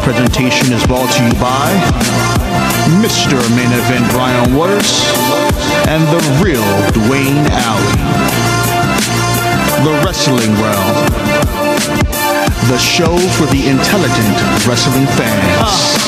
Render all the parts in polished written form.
presentation is brought to you by Mr. Main Event Brian Waters and the Real Dwayne Allen. The Wrestling Wrealm, the show for the intelligent wrestling fans.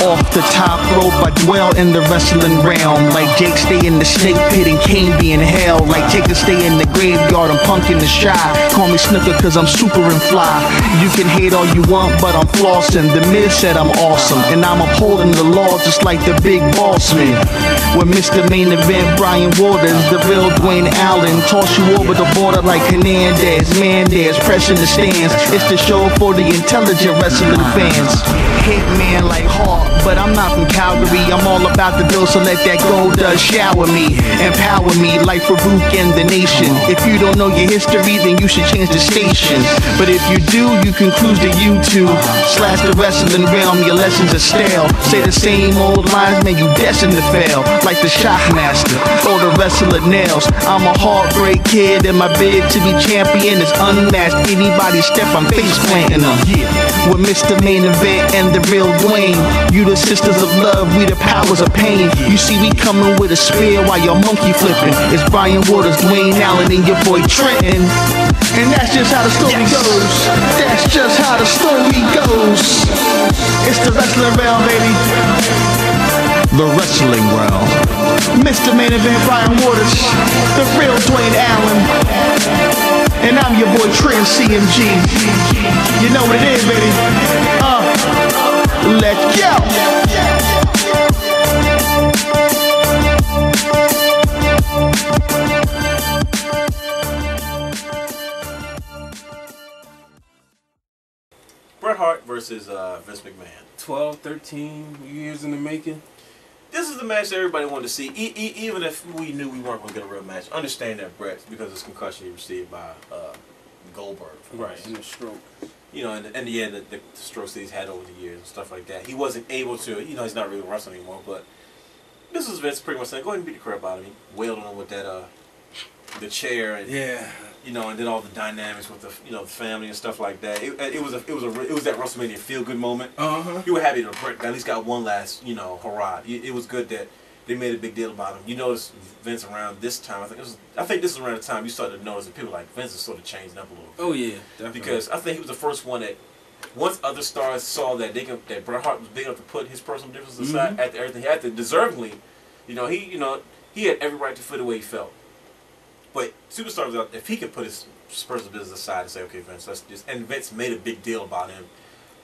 Off the top rope, I dwell in the wrestling realm. Like Jake stay in the snake pit and Kane be in hell. Like Jacob stay in the graveyard, I'm punk in the shy. Call me Snooker cause I'm super and fly. You can hate all you want, but I'm flossing. The Miz said I'm awesome, and I'm upholding the law just like the big boss man. With Mr. Main Event Brian Waters, the Real Dwayne Allen, toss you over the border like Hernandez, Mandez, pressing the stands. It's the show for the intelligent wrestling fans. Hitman like Hart, but I'm not from Calgary. I'm all about the bill, so let that gold shower me, empower me like Farouk and the nation. If you don't know your history, then you should change the station. But if you do, you can cruise to YouTube / the Wrestling Wrealm. Your lessons are stale. Say the same old lines, man, you destined to fail. Like the Shockmaster or the Wrestler Nails. I'm a heartbreak kid, and my bid to be champion is unmatched. Anybody step, I'm face planting them. With Mr. Main Event and the Real Dwayne, you the sisters of love, we the powers of pain. You see we coming with a spear while you're monkey flipping. It's Brian Waters, Dwayne Allen, and your boy Trenton. And that's just how the story goes. That's just how the story goes. It's the Wrestling Wrealm, baby. The Wrestling Wrealm. Mr. Main Event Brian Waters, the Real Dwayne Allen, and I'm your boy Trent CMG. You know what it is, baby. Let's go. Bret Hart versus Vince McMahon. 12, 13 years in the making. This is the match that everybody wanted to see, even if we knew we weren't going to get a real match. Understand that Bret, because of this concussion he received by Goldberg. Right, in the stroke. You know, and yeah, the strokes that he's had over the years and stuff like that. He wasn't able to, you know, he's not really wrestling anymore, but this is Vince pretty much saying, go ahead and beat the crap out of me. Wailed on him with that, the chair, and yeah, you know, and then all the dynamics with the, you know, the family and stuff like that. It was that WrestleMania feel good moment. You were happy that Bret at least got one last, you know, hurrah. It was good that they made a big deal about him. You notice Vince around this time. I think this is around the time you started to notice that people like Vince is sort of changing up a little bit. Oh yeah, definitely. Because I think he was the first one that, once other stars saw that that Bret Hart was big enough to put his personal differences aside, after everything he had to deservingly, he had every right to feel the way he felt. But superstars, if he could put his personal business aside and say, okay, Vince, let's just, and Vince made a big deal about him.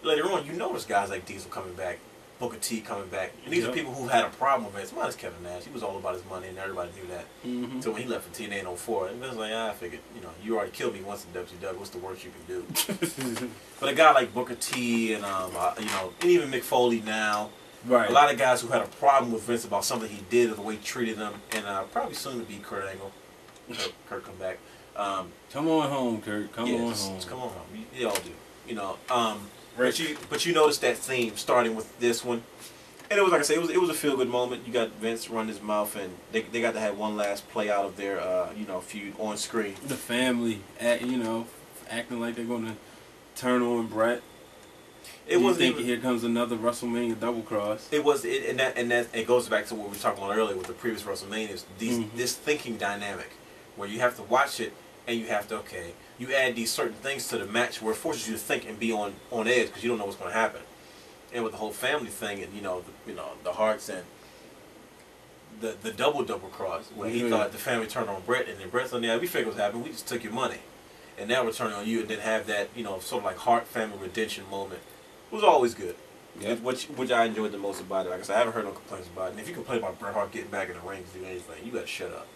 Later on, you notice guys like Diesel coming back, Booker T coming back, and these are people who had a problem with Vince. Minus Kevin Nash, he was all about his money, and everybody knew that. So when he left for TNA in 04, and Vince was like, I figured, you know, you already killed me once in WCW. What's the worst you can do? But a guy like Booker T and you know, and even Mick Foley now, right? A lot of guys who had a problem with Vince about something he did or the way he treated them, and probably soon to be Kurt Angle. Kurt come back. Come on home, Kurt. Come on home. Just come on home. You all do. You know. But you noticed that theme starting with this one, and it was like I said, it was a feel good moment. You got Vince run his mouth, and they got to have one last play out of their you know, feud on screen. The family, you know, acting like they're gonna turn on Bret. It wasn't even, here comes another WrestleMania double cross. It was, and that it goes back to what we were talking about earlier with the previous WrestleManias. This thinking dynamic, where you have to watch it and you have to, you add these certain things to the match where it forces you to think and be on edge because you don't know what's going to happen. And with the whole family thing, and you know the Harts and the double cross, where he thought the family turned on Bret, and then Bret's on, yeah, we figured what's happening, we just took your money, and now we're turning on you, and then have that, you know, sort of like Hart family redemption moment. It was always good. Yep. Which I enjoyed the most about it. Like I said, I haven't heard no complaints about it. And if you complain about Bret Hart getting back in the ring to do anything, you gotta shut up.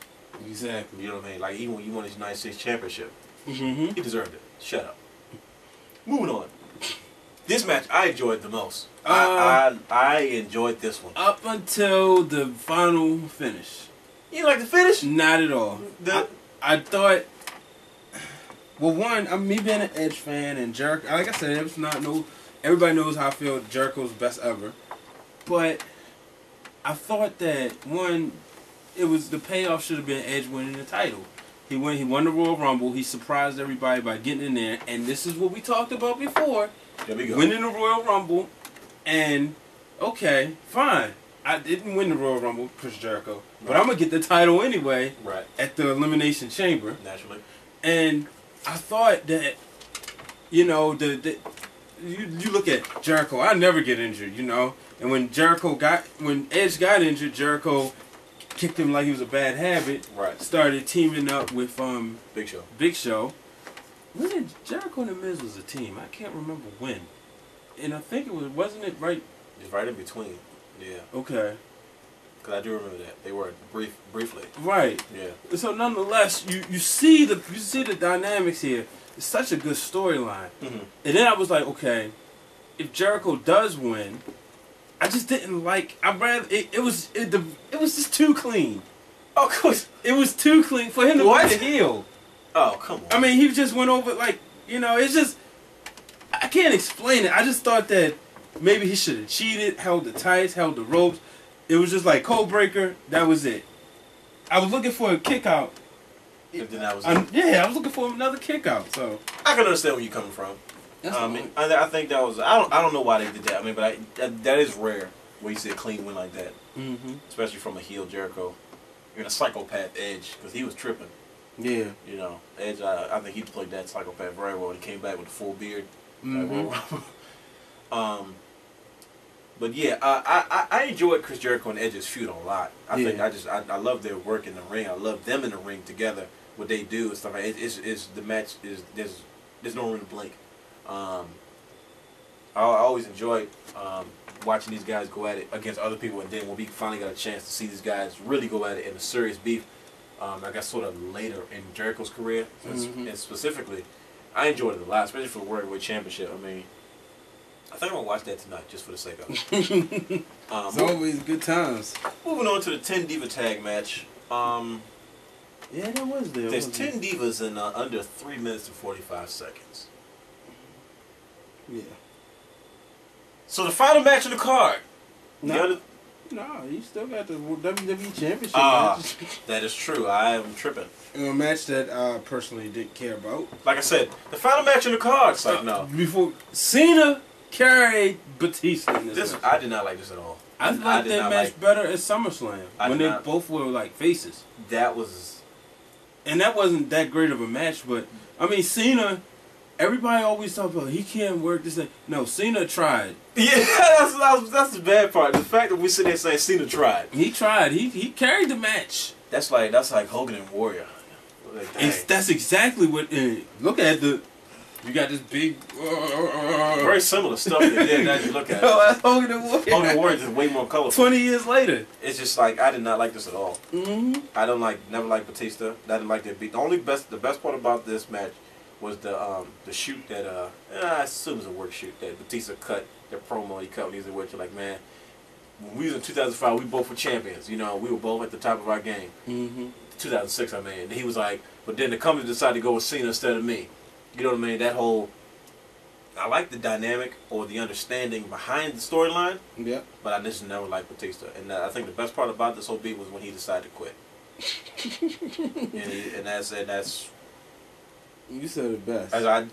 Exactly. You know what I mean? Like, even when you won his United States Championship, he deserved it. Shut up. Moving on. This match I enjoyed the most. I enjoyed this one. Up until the final finish. You didn't like the finish? Not at all. I thought, well, one, me being an Edge fan and Jericho, like I said, it was not everybody knows how I feel Jericho's best ever. But I thought that, one, the payoff should have been Edge winning the title. He won the Royal Rumble. He surprised everybody by getting in there. And this is what we talked about before. There we go. Winning the Royal Rumble, and okay, fine. I didn't win the Royal Rumble, Chris Jericho, but I'm gonna get the title anyway. Right. At the Elimination Chamber. Naturally. And I thought that, you know, you look at Jericho. I never get injured, you know. And when Edge got injured, Jericho kicked him like he was a bad habit. Right. Started teaming up with Big Show. When did Jericho and The Miz was a team? I can't remember when. And I think wasn't it right? It's right in between. Yeah. Okay. Because I do remember that they were briefly. Right. Yeah. So nonetheless, you see the dynamics here. It's such a good storyline. Mm-hmm. And then I was like, okay, if Jericho does win, I just didn't like. It was just too clean. Oh, of course. It was too clean for him to What? be the heel. Oh, come on. I mean, he just went over like, you know. It's just I can't explain it. I just thought that maybe he should have cheated, held the tights, held the ropes. It was just like code breaker. That was it. I was looking for a kick out. And then that was I was looking for another kick out. So I can understand where you're coming from. I think that was. I don't know why they did that. I mean, but that is rare where you see a clean win like that, especially from a heel Jericho. You're in a psychopath Edge because he was tripping. Yeah. You know, Edge. I think he played that psychopath very well. He came back with the full beard. But yeah, I enjoyed Chris Jericho and Edge's feud a lot. I love their work in the ring. I love them in the ring together. What they do and stuff. It's the match is there's no room to blink. I always enjoyed watching these guys go at it against other people, and then when we finally got a chance to see these guys really go at it in a serious beef, I guess sort of later in Jericho's career, and specifically, I enjoyed it a lot, especially for the World Heavyweight Championship. I mean, I think I'm gonna watch that tonight just for the sake of it. It's always good times. Moving on to the 10 Diva Tag match. Yeah, that was there. There's 10 divas in under 3 minutes and 45 seconds. Yeah. So the final match of the card. No, you still got the WWE Championship match. That is true. I am tripping. A match that I personally didn't care about. Like I said, the final match of the card. It's like, no. Before Cena carried Batista in this match. I did not like this at all. I liked that match better at SummerSlam when they both were like faces. That was... And that wasn't that great of a match, but I mean Cena, everybody always talk about he can't work this thing. No, Cena tried. Yeah, that's the bad part. The fact that we sit there saying Cena tried. He tried. He carried the match. That's like Hogan and Warrior. Like, that's exactly what. Look at you got this big. Very similar stuff. Now you look at it. No, that's Hogan and Warrior. Hogan and Warrior is way more colorful. 20 years later. It's just like I did not like this at all. I never liked Batista. I didn't like that beat. The best part about this match was the shoot that I assume it was a work shoot that Batista cut, the promo he cut when he was in which like, man, when we was in 2005 we both were champions, you know, we were both at the top of our game. 2006 I mean, and he was like, but then the company decided to go with Cena instead of me. You know what I mean? That whole, I like the dynamic or the understanding behind the storyline. Yeah. But I just never liked Batista, and I think the best part about this whole beat was when he decided to quit. and that's. You said it best. I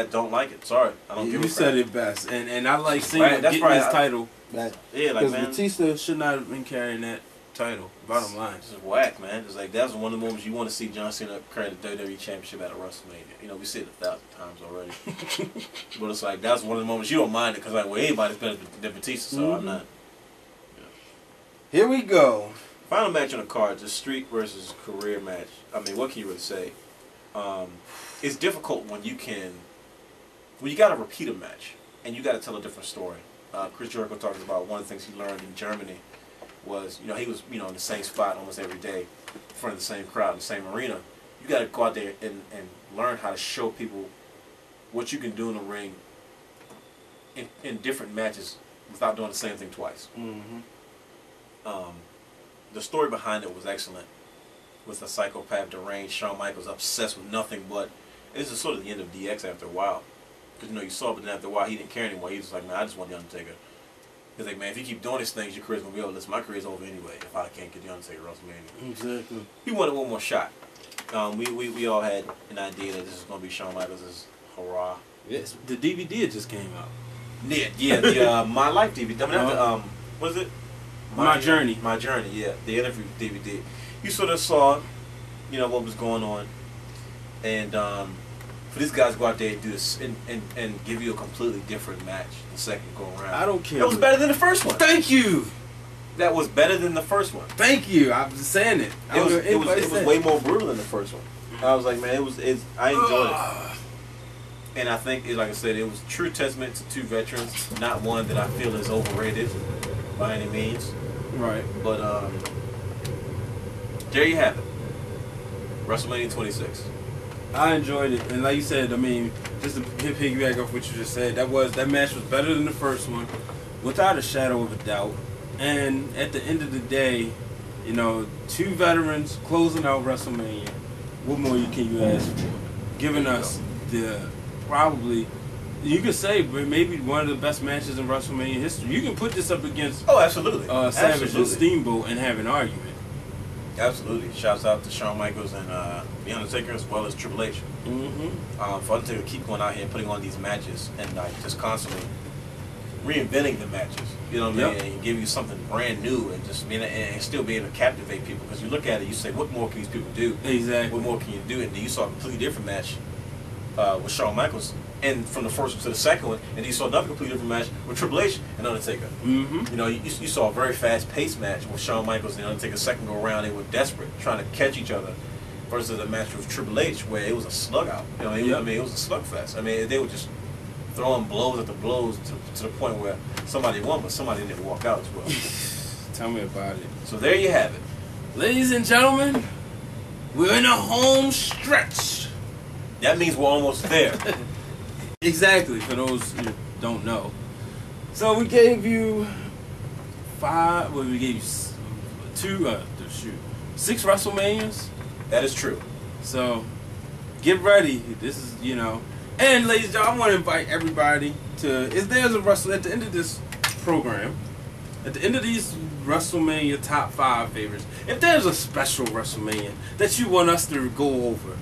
don't like it. Sorry, I don't give a crap. You said it best, and I like Cena getting his title back. Yeah, like man, Batista should not have been carrying that title. Bottom line, this is whack, man. It's like that's one of the moments you want to see John Cena carry the WWE Championship at a WrestleMania. You know, we see it 1,000 times already. But it's like that's one of the moments you don't mind it because like, well, anybody's better than Batista, so I'm not. Yeah. Here we go. Final match on the card: the street versus career match. I mean, what can you really say? It's difficult when you got to repeat a match and you got to tell a different story. Chris Jericho talks about one of the things he learned in Germany was, you know, he was, you know, in the same spot almost every day, in front of the same crowd, in the same arena. You got to go out there and learn how to show people what you can do in the ring in different matches without doing the same thing twice. The story behind it was excellent. With the psychopath, deranged Shawn Michaels obsessed with nothing but. This is sort of the end of DX after a while. Because, you know, you saw, but then after a while, he didn't care anymore. He was like, man, I just want The Undertaker. He's like, man, if you keep doing these things, your career's going to be over. Listen, my career's over anyway if I can't get The Undertaker at WrestleMania. Exactly. He wanted one more shot. We all had an idea that this is going to be Shawn Michaels' hurrah Yes, the DVD just came out. Yeah, the My Life DVD. I mean, not the, what is it? My Journey. My Journey, yeah. The interview DVD. You sort of saw, you know, what was going on. And for these guys to go out there and do this and give you a completely different match the second go around. I don't care. That was better than the first one. Thank you. That was better than the first one. Thank you. I was just saying it. It was way more brutal than the first one. I was like, man, I enjoyed it. And I think, like I said, it was a true testament to two veterans, not one that I feel is overrated by any means. Right. But there you have it. WrestleMania 26. I enjoyed it, and like you said, I mean, just to piggyback off what you just said, that match was better than the first one, without a shadow of a doubt. And at the end of the day, you know, two veterans closing out WrestleMania. What more can you ask for? Giving us the probably, you could say, maybe one of the best matches in WrestleMania history. You can put this up against absolutely Savage and Steamboat and have an argument. Absolutely. Shouts out to Shawn Michaels and The Undertaker as well as Triple H. For Undertaker to keep going out here and putting on these matches and like just constantly reinventing the matches. You know what I mean? And give you something brand new and just and still be able to captivate people. Because you look at it, you say, what more can these people do? Exactly. What more can you do? And then you saw a completely different match with Shawn Michaels, and from the first one to the second one, and you saw another completely different match with Triple H and Undertaker. You know, you saw a very fast-paced match with Shawn Michaels and Undertaker's second go around. They were desperate, trying to catch each other, versus a match with Triple H where it was a slug out. You know, it was a slugfest. I mean, they were just throwing blows at the blows to the point where somebody won, but somebody didn't walk out as well. Tell me about it. So there you have it, ladies and gentlemen. We're in a home stretch. That means we're almost there. Exactly, for those who don't know. So we gave you we gave you 6 WrestleManias. That is true. So get ready. This is, you know. And ladies and gentlemen, I want to invite everybody to, if there's a at the end of this program, at the end of these WrestleMania top 5 favorites, if there's a special WrestleMania that you want us to go over,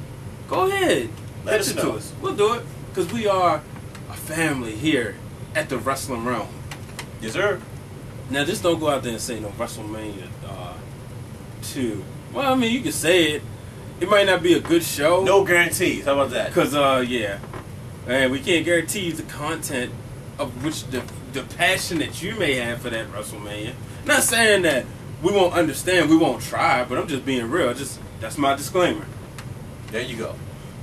go ahead. Let us know. To us. We'll do it. Because we are a family here at the Wrestling Wrealm. Yes, sir. Now, just don't go out there and say no WrestleMania 2. Well, I mean, you can say it. It might not be a good show. No guarantees. How about that? Because, yeah. And we can't guarantee you the content of which the passion that you may have for that WrestleMania. Not saying that we won't understand, we won't try, but I'm just being real. That's my disclaimer. There you go.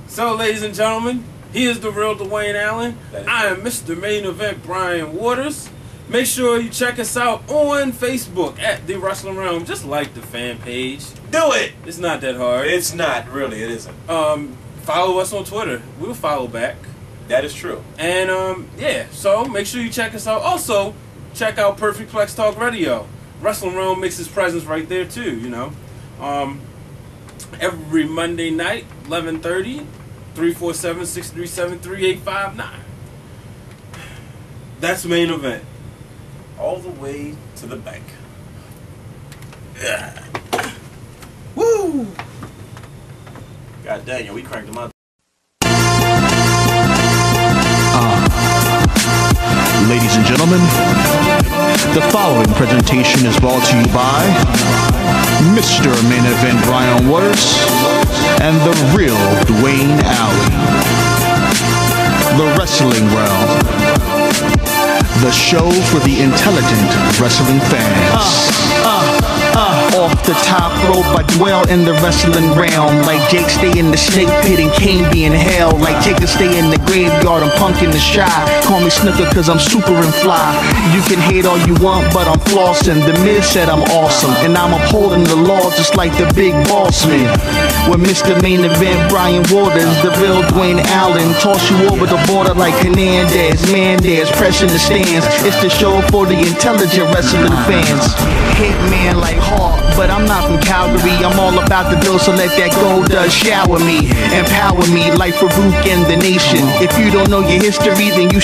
So, ladies and gentlemen, he is the real Dwayne Allen. I am Mr. Main Event Brian Waters. Make sure you check us out on Facebook at The Wrestling Wrealm. Just like the fan page. Do it! It's not that hard. It's not, really. It isn't. Follow us on Twitter. We'll follow back. That is true. And, yeah, so make sure you check us out. Also, check out Perfect Plex Talk Radio. Wrestling Wrealm makes his presence right there, too, you know. Every Monday night, 11:30, 347-637-3859. That's Main Event. All the way to the bank. Yeah. Woo! God dang it, we cranked them out. Ladies and gentlemen, the following presentation is brought to you by Mr. Main Event Brian Waters and the Real Dwayne Allen. The Wrestling Wrealm, the show for the intelligent wrestling fans. Off the top rope, I dwell in the wrestling realm. Like Jake stay in the snake pit and Kane be in hell. Like Jacob stay in the graveyard, I'm Punk in the shy. Call me Snooker cause I'm super and fly. You can hate all you want, but I'm flossing. The Miz said I'm awesome, and I'm upholding the law just like the big boss man. With Mr. Main Event Brian Waters, the real Dwayne Allen. Toss you over the border like Hernandez, Mandez, pressing the stands. It's the show for the intelligent wrestling fans. Hitman like Hart, but I'm not from Calgary. I'm all about the bill, so let that gold dust shower me. Empower me like Farouk and the nation. If you don't know your history, then you